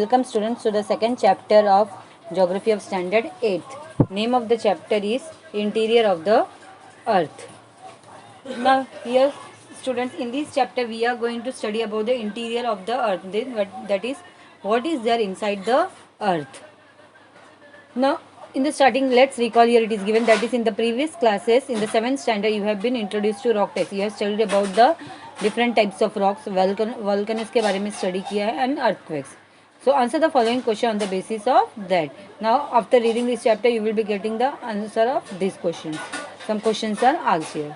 Welcome students to the second chapter of Geography of Standard 8th. Name of the chapter is Interior of the Earth. Now here students, in this chapter we are going to study about the interior of the earth. That is, what is there inside the earth. Now in the starting, let's recall. Here it is given that is in the previous classes in the 7th standard you have been introduced to rock types. You have studied about the different types of rocks, volcanoes के बारे में study किया है, and earthquakes. So answer the following question on the basis of that. Now after reading this chapter you will be getting the answer of these questions. Some questions are asked here.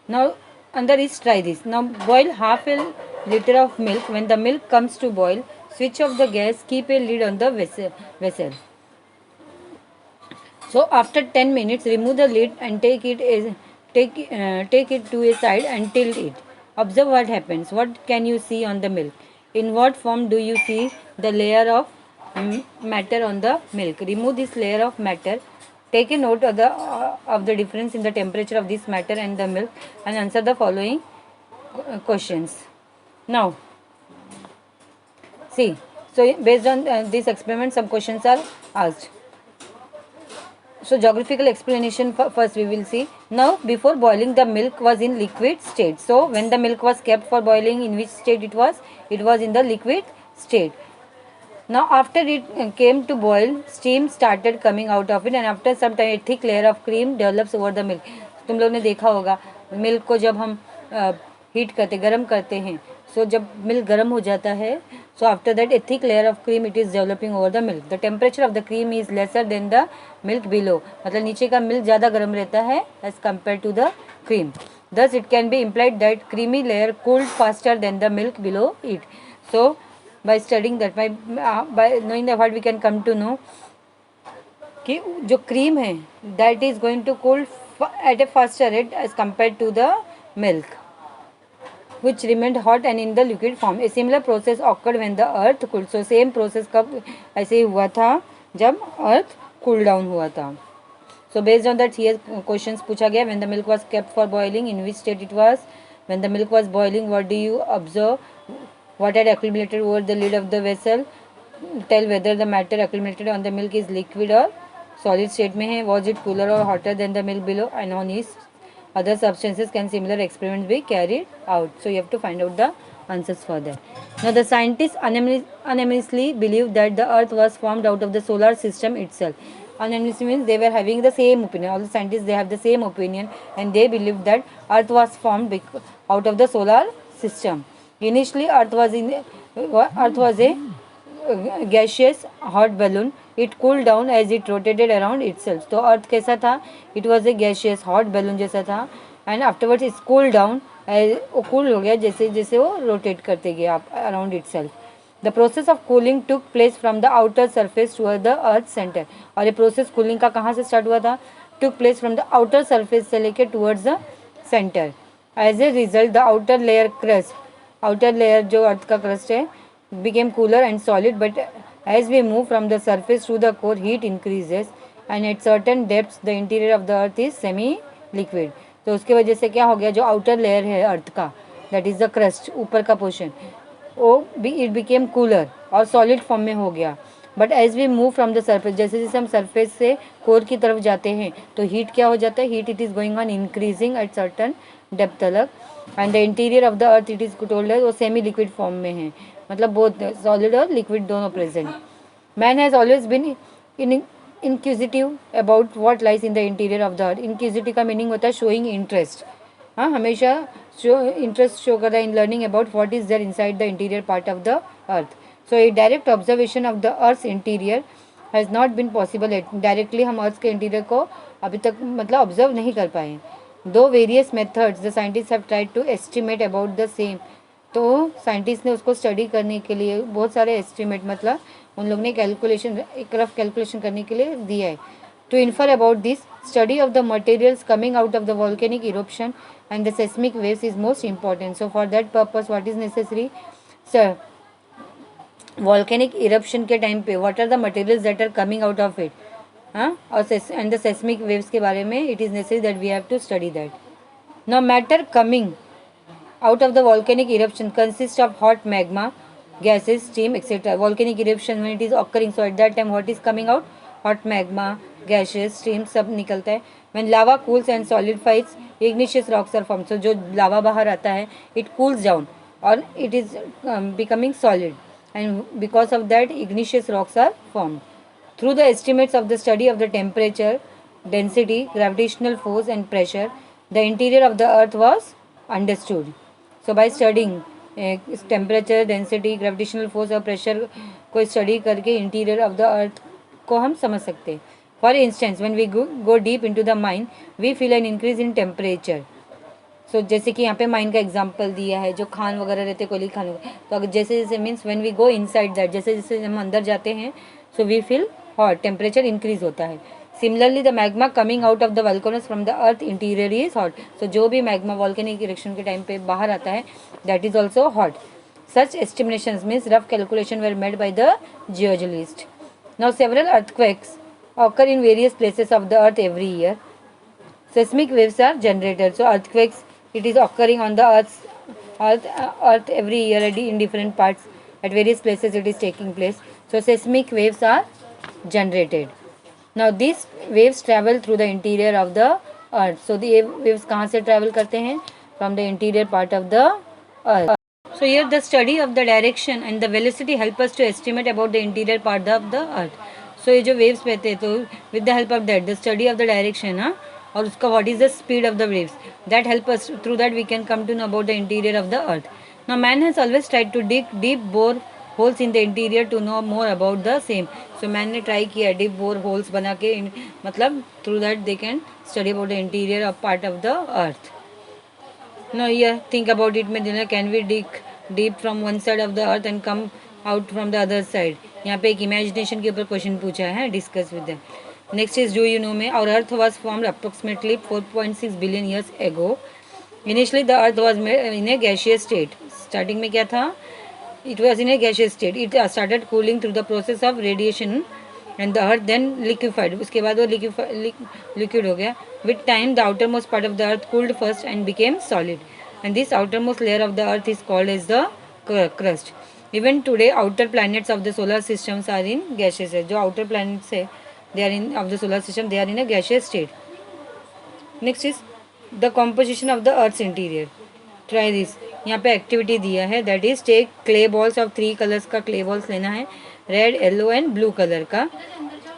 Now under is try this. Now boil half a liter of milk. When the milk comes to boil, switch off the gas, keep a lid on the vessel. So after 10 minutes, remove the lid and take it to a side and tilt it. Observe what happens. What can you see on the milk? In what form do you see the layer of matter on the milk? Remove this layer of matter. Take a note of the difference in the temperature of this matter and the milk, and answer the following questions. Now, see. So based on this experiment, some questions are asked. So geographical explanation first we will see. Now before boiling the milk was in liquid state. So when the milk was kept for boiling, in which state it was? It was in the liquid state. Now after it came to boil, steam started coming out of it, and after some time a thick layer of cream develops over the milk. तुम लोग ने देखा होगा milk को जब हम heat करते, गर्म करते हैं, सो जब मिल्क गर्म हो जाता है, so after that a thick layer of cream it is developing over the milk. The temperature of the cream is lesser than the milk below. मतलब नीचे का मिल्क ज़्यादा गर्म रहता है as compared to the cream. Thus it can be implied that creamy layer cooled faster than the milk below it. So by studying that, by knowing that, what we can come to know कि जो cream है that is going to cool at a faster rate as compared to the milk, which remained hot and in the liquid form. A similar process occurred when the earth cooled. So same process कब ऐसे ही हुआ था जब earth cool down हुआ था. So based on that here questions पूछा गया. When the milk was kept for boiling, in which state it was? When the milk was boiling, what do you observe? What had accumulated over the lid of the vessel? Tell whether the matter accumulated on the milk is liquid or solid state में है. Was it cooler or hotter than the milk below? And on its other substances can similar experiments be carried out? So you have to find out the answers for that. Now the scientists unanimously believe that the earth was formed out of the solar system itself. Unanimously means they were having the same opinion. All the scientists, they have the same opinion, and they believe that earth was formed out of the solar system. Initially earth was a gaseous hot balloon. It cooled down as it rotated around itself. तो अर्थ कैसा था? It was a gaseous hot balloon जैसा था, and afterwards it cooled down, वो cool हो गया जैसे जैसे वो rotate करते गया around itself. The process of cooling took place from the outer surface toward the earth's center. और ये process cooling का कहाँ से start हुआ था? Took place from the outer surface से लेके towards the center. As a result, the outer layer crust, outer layer जो अर्थ का crust है, became cooler and solid, but as we move from the surface to the core, heat increases, and at certain depths the interior of the earth is semi liquid. तो उसके वजह से क्या हो गया, जो outer layer है अर्थ का, that is the crust, ऊपर का portion, वो it became cooler और solid form में हो गया. But as we move from the surface, जैसे जैसे हम surface से core की तरफ जाते हैं, तो heat क्या हो जाता है? Heat it is going on increasing at certain depth तक, and the interior of the earth it is told है वो semi liquid form में है, मतलब बोथ सॉलिड और लिक्विड दोनों present. Man has always been inquisitive about what lies in the interior of the earth. Inquisitive का meaning होता है शोइंग इंटरेस्ट. हाँ, हमेशा इंटरेस्ट शो कर रहा है in learning about what is there inside the interior part of the earth. So a direct observation of the earth interior has not been possible. Directly हम earth के interior को अभी तक मतलब ऑब्जर्व नहीं कर पाए. दो various methods the scientist have tried to estimate about the same. तो साइंटिस्ट ने उसको स्टडी करने के लिए बहुत सारे एस्टिमेट, मतलब उन लोग ने कैलकुलेशन, एक रफ कैलकुलेशन करने के लिए दिया है. To infer about this study of the materials coming out of the volcanic eruption and the seismic waves is most important. So for that purpose what is necessary? Sir, volcanic eruption के time पे what are the materials that are coming out of it, हाँ, और and the seismic waves के बारे में it is necessary that we have to study that. Now matter coming out of the volcanic eruption consists of hot magma gases, steam, etc. Volcanic eruption when it is occurring, so at that time what is coming out? Hot magma, gases, steam सब निकलता है. When lava cools and solidifies, igneous rocks are formed. So जो lava बाहर आता है, it cools down और it is becoming solid, and because of that igneous rocks are formed. Through the estimates of the study of the temperature, density, gravitational force and pressure, the interior of the earth was understood. So by studying temperature, density, gravitational force और pressure को study करके interior of the earth को हम समझ सकते हैं. For instance when we go deep into the mine we feel an increase in temperature. So जैसे कि यहाँ पे माइन का एग्जांपल दिया है, जो खान वगैरह रहते, कोयले खान वगैरह, तो अगर जैसे जैसे means when we go inside that, जैसे जैसे हम अंदर जाते हैं, so we feel hot, temperature increase होता है. Similarly the magma coming out of the volcanoes from the earth interior is hot. So जो भी मैग्मा वॉल्केनिक इरेक्शन के टाइम पे बाहर आता है, that is also hot. Such estimations means rough calculation were made by the geologist. Now several earthquakes occur in various places of the earth every year. Seismic waves are generated. So earthquakes, it is occurring on the earth every year in different parts. At various places it is taking place. So seismic waves are generated. Now these waves travel through the interior of the earth. So the waves कहाँ से travel करते हैं? From the interior part of the earth. So here the study of the direction and the velocity help us to estimate about the interior part of the earth. So ये जो waves बहते हैं, तो with the help of that, the study of the direction, और उसका what is the speed of the waves, that help us, through that we can come to know about the interior of the earth. Now man has always tried to dig deep bore holes in the interior to know more about the same. So man ने try किया deep bore holes बना के, मतलब through that they can study about the interior of part of the earth. Now here think about it में, can we dig deep from one side of the earth and come out from the other side. यहाँ पे एक imagination के ऊपर question पूछा है, discuss with them. Next is do you know में, और earth was formed approximately 4.6 billion years ago. Initially the earth was in a gaseous state. Starting में क्या था? It was in a gaseous state. It started cooling through the process of radiation and the earth then liquefied. उसके बाद वो liquid हो गया. With time the outer most part of the earth cooled first and became solid, and this outermost layer of the earth is called as the crust. Even today outer planets of the solar systems are in gaseous. जो outer planets है, they are in of the solar system, they are in a gaseous state. Next is the composition of the earth's interior. Try this. यहाँ पे activity दिया है, that is take clay balls of 3 colors का clay balls लेना है, red, yellow and blue color का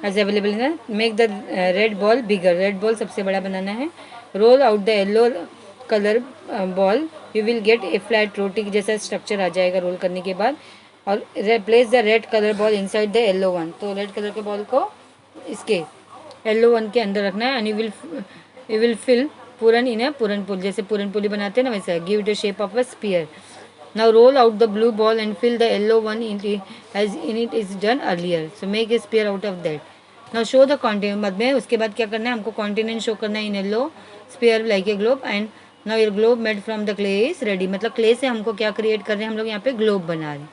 as available है. Make the red ball bigger. red ball सबसे बड़ा बनाना है. Roll out the yellow colour ball, you will get a flat roti जैसा structure आ जाएगा रोल करने के बाद. और place the red colour ball inside the yellow one. तो रेड कलर के बॉल को इसके येलो वन के अंदर रखना है. And you will fill puran in a puran poli, जैसे पूरन पुली बनाते हैं ना वैसा. Give the shape of a sphere. Now roll out the blue ball and fill the yellow one as in it is done earlier. So make a sphere out of that. Now show the continent. बाद में उसके बाद क्या करना है, हमको continent show करना है in yellow sphere like a globe. And now your globe made from the clay is ready. मतलब क्ले से हमको क्या क्रिएट कर रहे हैं, हम लोग यहाँ पे ग्लोब बना रहे हैं.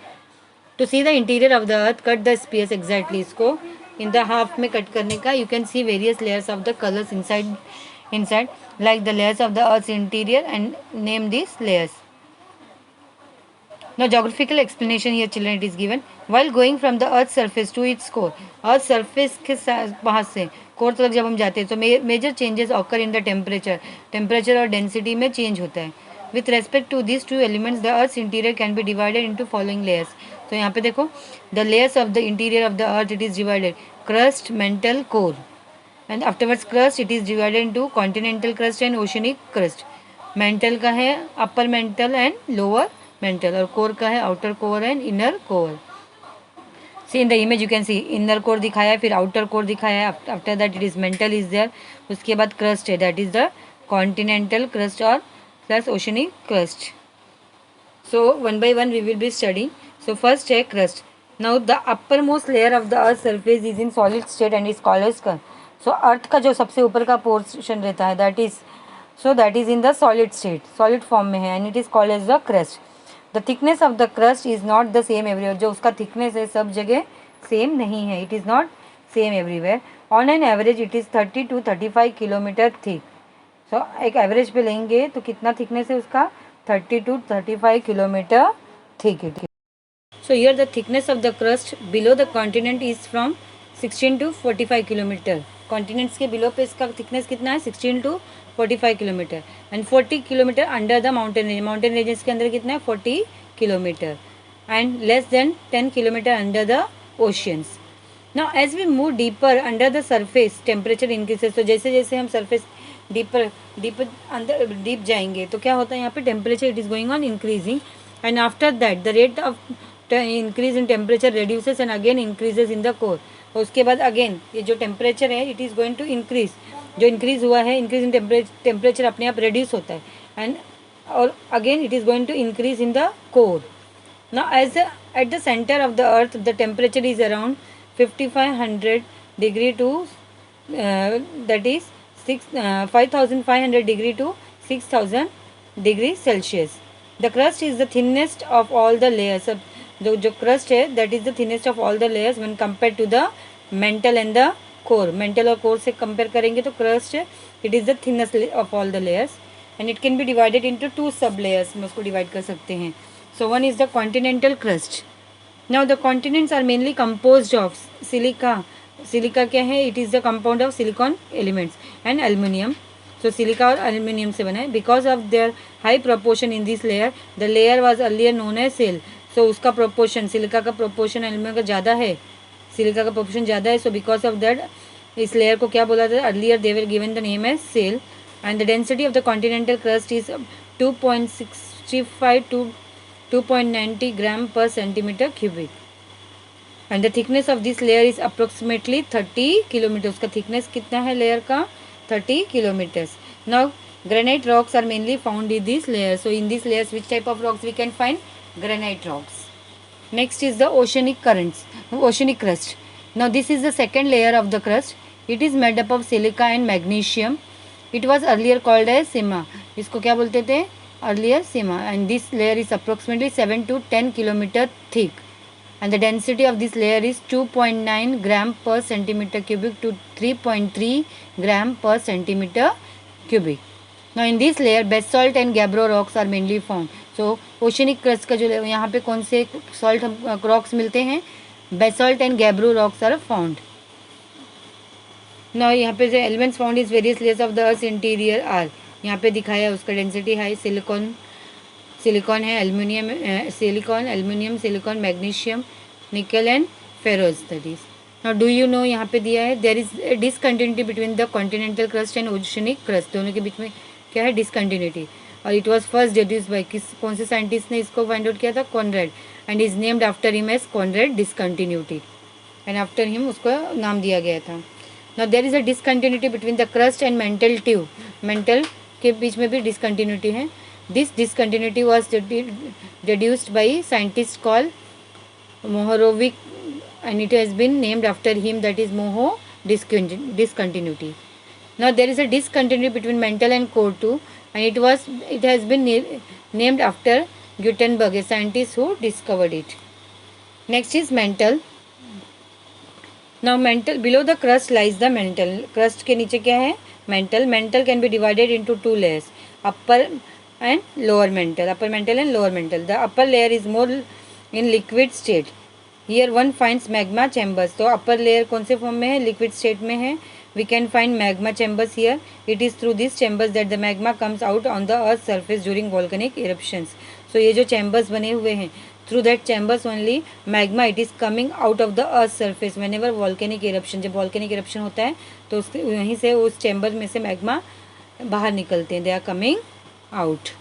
To see the interior of the earth cut the space exactly. इसको इन द हाफ में कट करने का. You can see various layers of the colours inside like the layers of the earth interior and name this layers. Now geographical explanation here children it is given. While going from the earth surface to its core, earth surface के वहाँ से core तक जब हम जाते हैं तो major changes occur in the temperature और डेंसिटी में चेंज होता है. With respect to this two elements the earth interior can be divided into following layers. तो यहाँ पे देखो the layers of the interior of the earth it is divided crust, mantle, core. And afterwards crust it is divided into continental crust and oceanic crust. Mantle का है upper mantle and lower mantle, और core का है outer core and inner core. See in the image you can see inner core दिखाया है, फिर outer core दिखाया है. After that it is mantle is there. उसके बाद क्रस्ट है, that is the continental crust और plus oceanic crust. So one by one we will be study. So first है crust. Now the upper most layer of the earth surface is in solid state and is called as crust. So earth का जो सबसे ऊपर का portion रहता है that is in the solid state, solid form में है, and it is called as the crust. The thickness of the crust is not the same everywhere. जो उसका थिकनेस है सब जगह सेम नहीं है. It is not same everywhere. On an average it is 30 to 35 kilometre thick. So एक average पे लेंगे तो कितना थिकनेस है उसका, 30 to 35 kilometre thick. So here the thickness of the crust below the continent is from 16 to 45 kilometre. Continents के below पे इसका थिकनेस कितना है 16 to 45 kilometre and 40 kilometre under the mountain range. Mountain ranges के अंदर कितना है 40 kilometre and less than 10 kilometre under the oceans. Now as we move deeper under the surface temperature increases. तो जैसे जैसे हम सरफेस डीपर अंदर डीप जाएंगे तो क्या होता है यहाँ पे temperature it is going on increasing and after that the rate of increase in temperature reduces and again increases in the core. और उसके बाद अगेन ये जो टेम्परेचर है it is going to increase. जो इंक्रीज हुआ है इंक्रीज इन टेम्परेचर अपने आप रिड्यूस होता है एंड और again it is going to increase in the core. Now as at the center of the earth the temperature is around 5500 degree to that is 5500 degree to 6000 degree Celsius. The crust is the thinnest of all the layers. अब जो crust है that is the thinnest of all the layers when compared to the mantle and the core. Mantle और core से compare करेंगे तो crust it is the thinnest of all the layers and it can be divided into two sub layers. हम उसको divide कर सकते हैं. So one is the continental crust. Now the continents are mainly composed of silica. Silica क्या है? It is the compound of silicon elements and aluminium. So silica और aluminium से बना है. Because of their high proportion in this layer, the layer was earlier known as shale. So उसका proportion silica का proportion aluminium का ज़्यादा है. Silica का proportion ज़्यादा है. So because of that इस layer को क्या बोला था? Earlier they were given the name as shale. And the density of the continental crust is 2.65 to 2.90 gram per centimeter cubic and the thickness of this layer is approximately 30 kilometers. उसका thickness कितना है layer का 30 kilometers. Now granite rocks are mainly found in this layer. So in these layers which type of rocks we can find? Granite rocks. Next is the oceanic crust. Now this is the second layer of the crust. It is made up of silica and magnesium. It was earlier called as sima. इसको क्या बोलते थे? Earlier sima, and this layer is approximately 7 to 10 kilometer thick and the density of this layer is 2.9 gram per centimeter cubic to 3.3 gram per centimeter cubic. Now in this layer basalt and gabbro rocks are mainly found. So oceanic crust का जो यहाँ पे कौन से salt rocks मिलते हैं? Basalt and gabbro rocks are found. Now यहाँ पे जो elements found is various layers of the earth's interior are यहाँ पे दिखाया है उसका डेंसिटी है सिलिकॉन है aluminium silicon magnesium nickel and ferrous that is. Now do you know यहाँ पे दिया है there is discontinuity between the continental crust and oceanic crust. दोनों के बीच में क्या है? डिसकंटिन्यूटी. और it was first deduce by कौन से साइंटिस्ट ने इसको फाइंड आउट किया था? Conrad and is named after him as Conrad discontinuity and after him उसका नाम दिया गया था. Now there is a discontinuity between the crust and mantle tube. Mantle के बीच में भी डिसकंटिन्यूटी है. This discontinuity was deduced by scientist call Mohorovicic and it has been named after him that is Moho discontinuity. Now there is a discontinuity between mantle and core too and it has been named after Gutenberg, a scientist who discovered it. Next is mantle. Now mantle below the crust lies the mantle. Crust के नीचे क्या है? Mantle. Mantle can be divided into two layers, upper and lower mantle. Upper mantle and lower mantle. The upper layer is more in liquid state. Here one finds magma chambers. तो upper layer कौन से form में है? Liquid state में है. We can find magma chambers here. It is through these chambers that the magma comes out on the earth's surface during volcanic eruptions. So ये जो chambers बने हुए हैं through that chambers only magma it is coming out of the earth surface whenever volcanic eruption. जब volcanic eruption होता है तो वहीं से उस chamber में से magma बाहर निकलते हैं. They are coming out.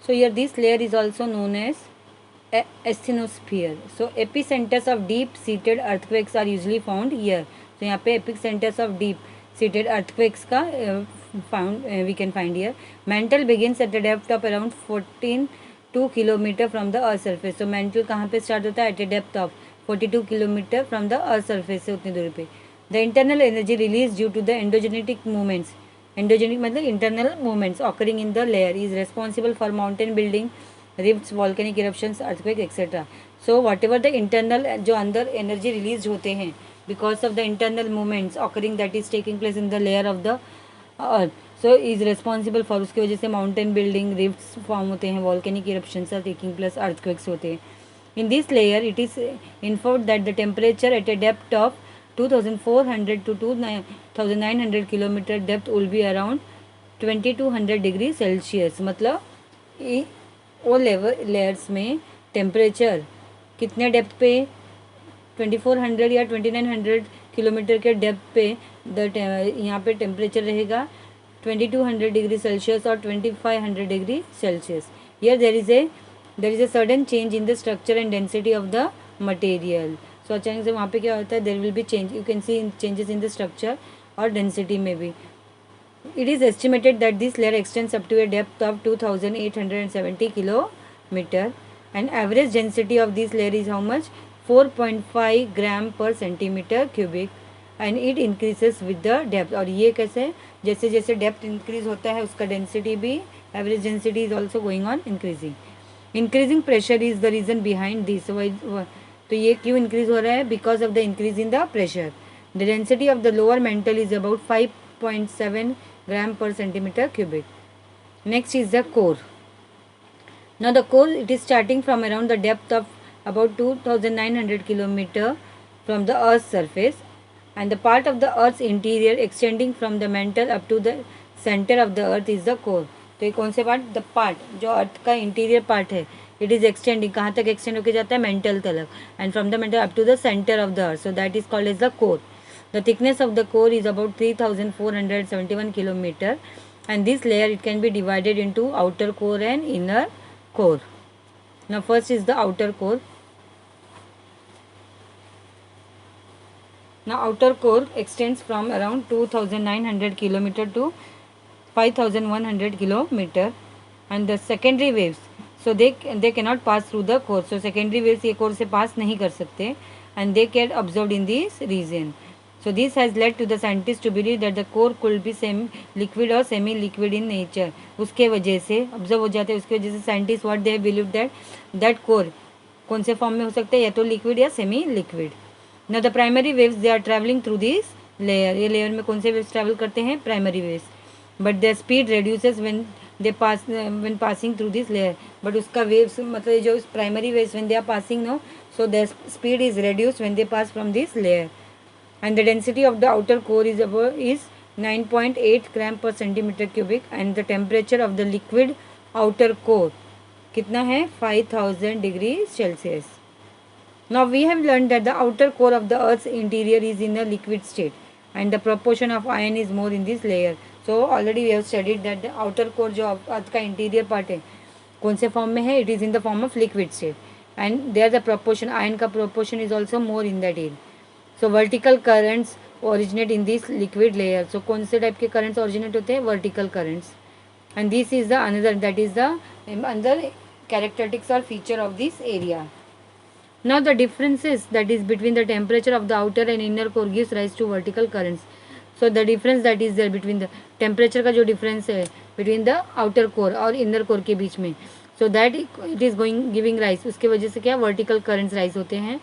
So here this layer is also known as asthenosphere. So epicenters of deep seated earthquakes are usually found here. So यहाँ पे epicenters of deep seated earthquakes का found we can find here. Mantle begins at a depth of around 42 kilometer from the earth surface. So mantle कहाँ पे start होता है? At a depth of 42 kilometer from the earth surface से उतनी दूरी पे. The internal energy released due to the endogenic movements. Endogenic मतलब internal movements occurring in the layer is responsible for mountain building, rifts, volcanic eruptions, earthquake, etc. So whatever the internal जो अंदर energy released होते हैं because of the internal movements occurring that is taking place in the layer of the earth. So is responsible for, उसकी वजह से mountain building rifts form होते हैं, volcanic eruptions are taking plus earthquakes होते हैं. In this layer, it is inferred that the temperature at a depth of 2400 to 2900 kilometre depth will be around 2200 degree Celsius. मतलब वो layers में temperature कितने depth पे, 2400 या 2900 किलोमीटर के depth पे यहाँ पे टेम्परेचर रहेगा 2200 डिग्री सेल्सियस और 2500 degree Celsius. Here there is a sudden change in the structure and density of the material. So अचानक से वहाँ पे क्या होता है, there will be change, you can see changes in the structure और density में भी. It is estimated that this layer extends up to a depth of 2870 kilometer and average density of this layer is how much, 4.5 gram per centimeter cubic and it increases with the depth. और ये कैसे, जैसे जैसे depth increase होता है उसका density भी, average density is also going on increasing. Increasing pressure is the reason behind this. तो ये क्यों इंक्रीज हो रहा है, because of the increase in the pressure. The density of the lower mental is about 5.7 ग्राम पर centimetre cubic. Next is the core. Now the core it is starting from around the depth of about 2900 kilometer from the earth's surface and the part of the earth's interior extending from the mantle up to the center of the earth is the core. तो ये कौन से part, the part जो earth का interior part है, it is extending, कहाँ तक extend होकर जाता है, मेंटल तलक, and from the mantle up to the centre of the earth. So that is called as the core. The thickness of the core is about 3471 kilometre and this layer it can be divided into outer core and inner core. Now first is the outer core. Now outer core extends from around 2900 kilometer to 5100 kilometer and the secondary waves, so they cannot pass through the core. So secondary waves ये core से pass नहीं कर सकते and they get absorbed in this region. So this has led to the scientists to believe that the core could be semi liquid or semi liquid in nature. उसके वजह से absorb हो जाते हैं, उसकी वजह से scientists what they believe that core कौन से फॉर्म में हो सकते हैं, या तो लिक्विड या semi liquid. Now the primary waves they are traveling through this layer. ये लेयर में कौन से वेव्स ट्रैवल करते हैं, primary waves. But their speed reduces when they pass when passing through this layer. But उसका waves मतलब जो primary waves when they are passing now, so their speed is reduced when they pass from this layer. And the density of the outer core is 9.8 gram per centimeter cubic and the temperature of the liquid outer core कितना है, 5000 degree Celsius. Now we have learned that the outer core of the earth's interior is in a liquid state and the proportion of iron is more in this layer. So already we have studied that the outer core जो earth का interior part है कौन से form में है, it is in the form of liquid state and there the proportion iron का proportion is also more in that area. So vertical currents originate in this liquid layer. So कौन से type के currents originate होते हैं, vertical currents. And this is the another, that is the another characteristics or feature of this area. Now the differences that is between the temperature of the outer and inner core gives rise to vertical currents. So the difference that is there between the temperature का जो difference है between the outer core और inner core के बीच में, so that it is giving rise, उसके वजह से क्या vertical currents rise होते हैं.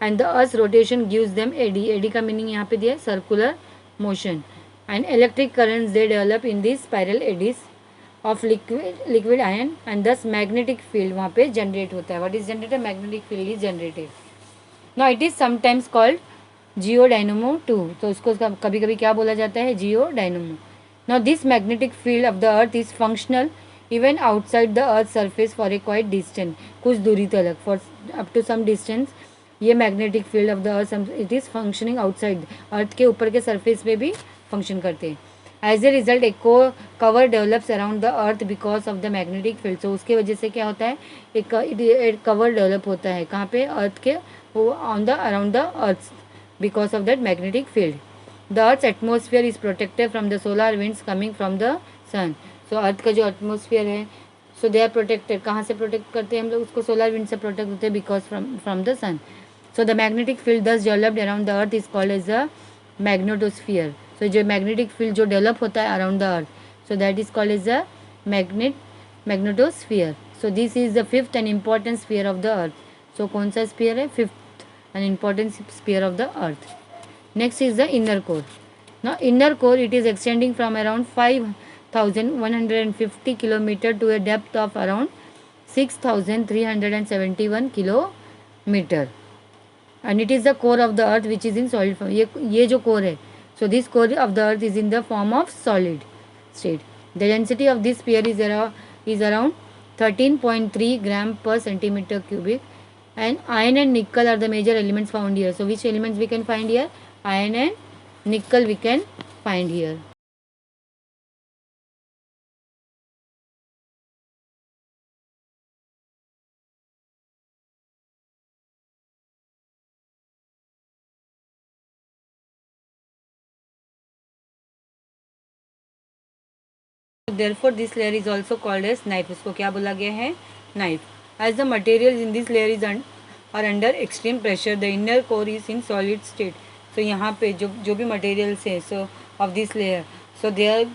And the earth's rotation gives them eddy. eddy का meaning यहाँ पे दिया है circular motion. And electric currents they develop in these spiral eddies of liquid iron and thus magnetic field वहाँ पे generate होता है. What is generated? Magnetic field is generated. Now it is sometimes called geodynamo too. तो उसको कभी कभी क्या बोला जाता है, geodynamo. Now this magnetic field of the earth is functional even outside the earth's surface for a quite distance. कुछ दूरी तक, for up to some distance ये magnetic field of the earth it is functioning outside. अर्थ के ऊपर के surface पे भी function करते हैं. As a result, a cover develops around the earth because of the magnetic field. So उसके वजह से क्या होता है, एक cover develop होता है कहाँ पे, अर्थ के on the around the earth because of that magnetic field. The earth's atmosphere is protected from the solar winds coming from the sun. So अर्थ का जो atmosphere है, so they are protected. कहाँ से protect करते हैं हम लोग उसको, solar wind से protect होते हैं because from the sun. So the magnetic field thus developed around the earth is called as a magnetosphere. So जो magnetic field जो develop होता है around the earth, so that is called as a magnetosphere. So this is the fifth and important sphere of the earth. So कौन सा sphere है, fifth and important sphere of the earth. Next is the inner core. Now inner core it is extending from around 6,150 kilometer to a depth of around 6,371 kilometer, and it is the core of the earth which is in solid form. ये जो core है, so this core of the earth is in the form of solid state. The density of this sphere is around 13.3 gram per centimeter cubic, and iron and nickel are the major elements found here. So which elements we can find here? Iron and nickel we can find here. Therefore this layer is also called as knife. उसको क्या बोला गया है? Knife. As the materials in this layer are under extreme pressure, the inner core is in solid state. So यहाँ पे जो भी materials है, so of this layer, so they are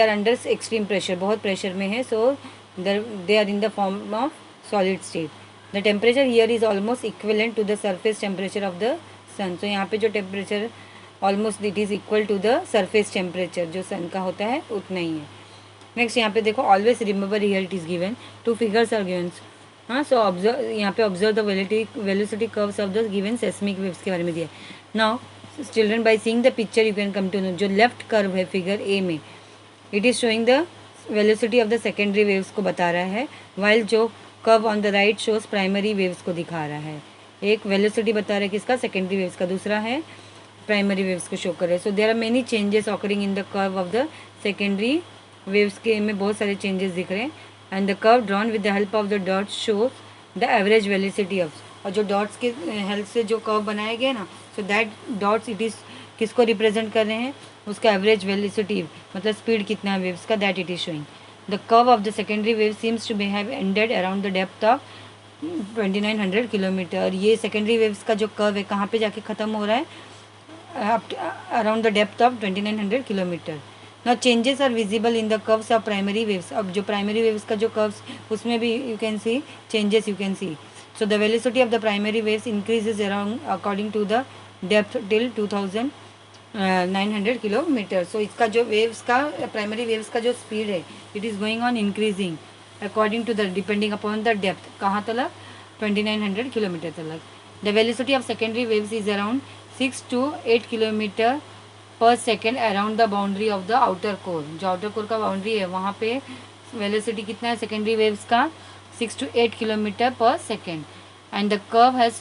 under extreme pressure, बहुत pressure में है, so they are in the form of solid state. The temperature here is almost equivalent to the surface temperature of the sun. So यहाँ पे जो temperature almost it is equal to the surface temperature जो sun का होता है उतना ही है. Next यहाँ पे देखो, always remember here it is given, two figures are given. हाँ, सो ऑब्जर्व, यहाँ पे observe the velocity curves of the given seismic waves के बारे में दिया. Now children, by seeing the picture you can come to know. जो left curve है figure A में, it is showing the velocity of the secondary waves को बता रहा है, वाइल जो curve on the right shows primary waves को दिखा रहा है. एक वेलोसिटी बता रहा है किसका? सेकेंडरी वेव्स का. दूसरा है प्राइमरी वेव्स को शो कर रहे हैं. So there are many changes occurring in the curve of the secondary waves के में बहुत सारे चेंजेस दिख रहे हैं. And the curve drawn with the help of the dots show the average velocity of. और जो डॉट्स के हेल्प से जो कर्व बनाया गया ना, so that dots it is किसको रिप्रेजेंट कर रहे हैं? उसका एवरेज वेलोसिटी, मतलब स्पीड कितना है वेव्स का, that it is showing. The curve of the secondary wave seems to be have ended around the depth of 2900 kilometre. ये सेकेंडरी वेव्स का जो कर्व है कहाँ पे जाके ख़त्म हो रहा है? Around the depth of 2900 kilometer. Now changes are visible in the curves of primary waves. अब जो primary waves का जो curves उसमें भी you can see changes you can see. So the velocity of the primary waves increases around according to the depth till 2900 kilometer. So इसका जो waves का primary waves का जो speed है, it is going on increasing according to the depending upon the depth. कहाँ तलक? 2900 kilometer तलक. The velocity of secondary waves is around 6 to 8 kilometre पर second around the boundary of the outer core. जो outer core का boundary है वहाँ पे velocity कितना है सेकेंडरी वेव्स का? 6 to 8 किलोमीटर पर second. And the curve has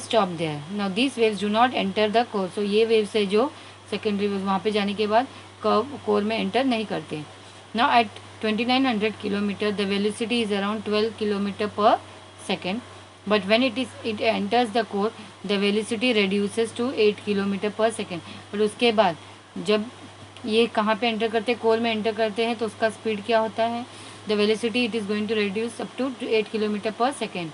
stop there. Now this waves do not enter the core. So ये वेव्स है जो सेकेंडरी वेव्स वहाँ पे जाने के बाद कर्व कोर में एंटर नहीं करते. Now at 2900 kilometre the velocity is around 12 kilometre पर second. But when it enters the core, the velocity reduces to 8 kilometre पर सेकेंड. और उसके बाद जब ये कहाँ पे एंटर करते हैं? कोर में एंटर करते हैं, तो उसका स्पीड क्या होता है? The velocity it is going to reduce up to 8 kilometre पर second.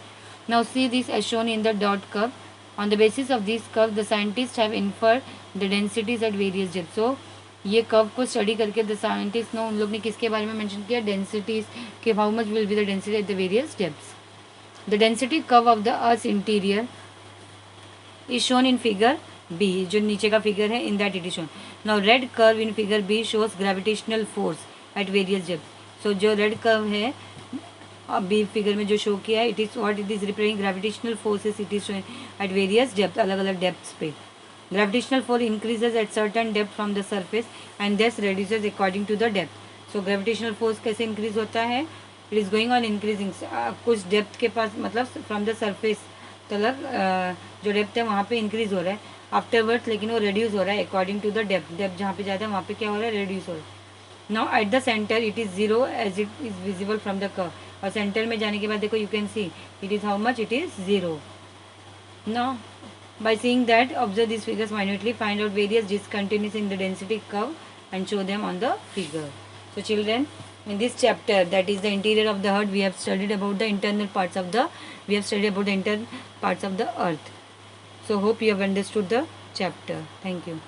Now see this as shown in the dot curve. On the basis of this curve, the scientists have inferred the densities at various depths. So ये curve को study करके the scientist ने उन लोग ने किसके बारे में मेंशन किया? डेंसिटीज के. How much will be the density at the various depths. The density curve of the Earth's interior is shown in figure B. जो नीचे का फिगर है, in that it is shown. Now red curve in figure B shows gravitational force at various depths. So जो red curve है अब B figure में जो show किया है, it is what it is representing gravitational forces. It is shown at various depths, अलग अलग depths पे. Gravitational force increases at certain depth from the surface and thus reduces according to the depth. So gravitational force कैसे increase होता है? It is going on increasing. कुछ depth के पास, मतलब from the surface तलक जो डेप्थ है वहाँ पे इंक्रीज हो रहा है आफ्टरवर्ड्स, लेकिन वो रिड्यूस हो रहा है according to the depth. Depth जहाँ पे जाता है वहाँ पे क्या हो रहा है? रिड्यूस हो रहा है. Now at the centre it is zero as it is visible from the curve. और सेंटर में जाने के बाद देखो you can see it is how much? It is zero. Now by seeing that, observe these figures minutely, find out various discontinuities in the density curve and show them on the figure. So children, in this chapter, that is the interior of the earth, we have studied about the internal parts of the earth. So hope you have understood the chapter. Thank you.